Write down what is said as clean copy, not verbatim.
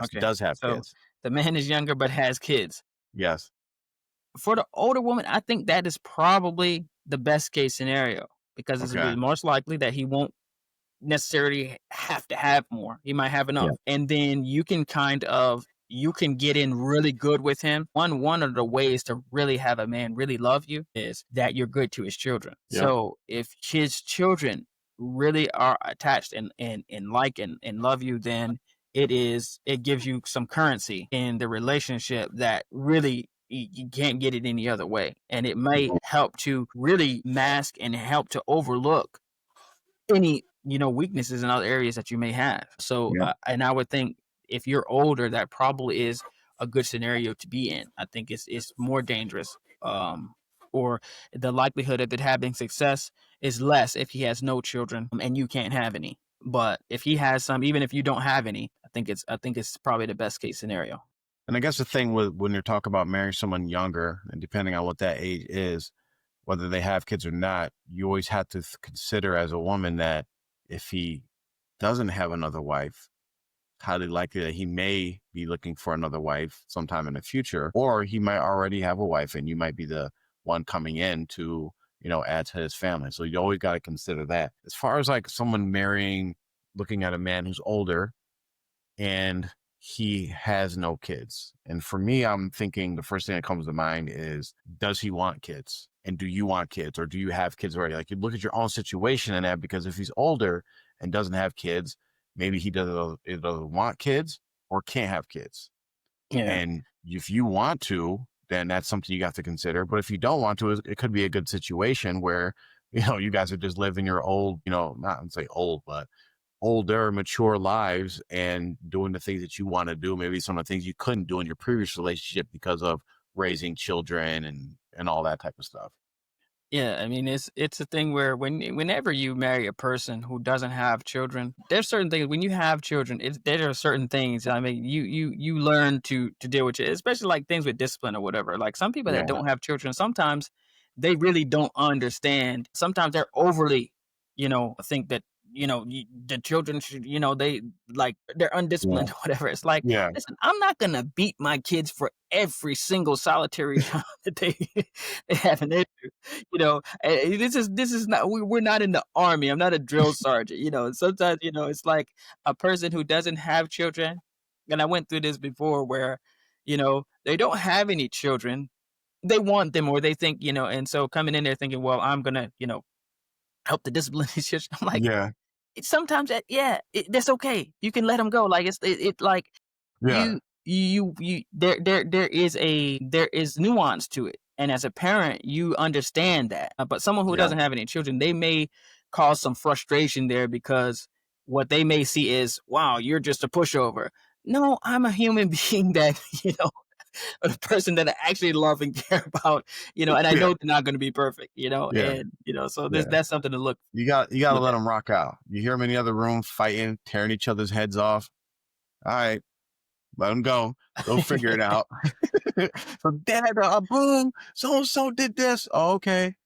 Okay. does have So kids. the man is younger but has kids. Yes. For the older woman, I think that is probably the best case scenario because it's Okay. most likely that he won't necessarily have to have more. He might have Yeah. enough. And then you can you can get in really good with him. One of the ways to really have a man really love you is that you're good to his children. Yep. So if his children really are attached and like and love you, then it gives you some currency in the relationship that really you can't get it any other way. And it may Mhm. help to really mask and help to overlook any weaknesses in other areas that you may have. So Yep. and I would think if you're older, that probably is a good scenario to be in. I think it's more dangerous, or the likelihood of it having success is less if he has no children and you can't have any. But if he has some, even if you don't have any, I think it's probably the best case scenario. And I guess the thing with when you're talking about marrying someone younger, and depending on what that age is, whether they have kids or not, you always have to consider as a woman that if he doesn't have another wife, highly likely that he may be looking for another wife sometime in the future, or he might already have a wife and you might be the one coming in to, add to his family. So you always got to consider that. As far as like someone marrying, looking at a man who's older and he has no kids. And for me, I'm thinking the first thing that comes to mind is, does he want kids? And do you want kids or do you have kids already? Like you look at your own situation in that, because if he's older and doesn't have kids, maybe he doesn't want kids or can't have kids. Yeah. And if you want to, then that's something you got to consider. But if you don't want to, it could be a good situation where, you guys are just living your old, not to say old, but older, mature lives and doing the things that you want to do. Maybe some of the things you couldn't do in your previous relationship because of raising children and all that type of stuff. Yeah, I mean, it's a thing where whenever you marry a person who doesn't have children, there's certain things when you have children. There are certain things. I mean, you learn to deal with it, especially like things with discipline or whatever. Like some people that Yeah. don't have children, sometimes they really don't understand. Sometimes they're overly, think that the children should, they like they're Yeah. undisciplined or whatever. It's like, Yeah. listen, I'm not gonna beat my kids for every single solitary job that they have an issue. This is not we're not in the army. I'm not a drill sergeant. Sometimes it's like a person who doesn't have children, and I went through this before where they don't have any children, they want them, or they think and so coming in there thinking, well, I'm gonna help the discipline these children. I'm like, Yeah. sometimes that's okay, you can let them go. Like it like Yeah. there is nuance to it, and as a parent you understand that. But someone who Yeah. doesn't have any children, they may cause some frustration there because what they may see is, wow, you're just a pushover. No, I'm a human being that a person that I actually love and care about, and I Yeah. know they're not going to be perfect, Yeah. and so Yeah. that's something to You got to look let at. them rock out. You hear them in the other room fighting, tearing each other's heads off. All right, let them go. They'll figure it out. So dad, boom, so-and-so did this. Oh, okay.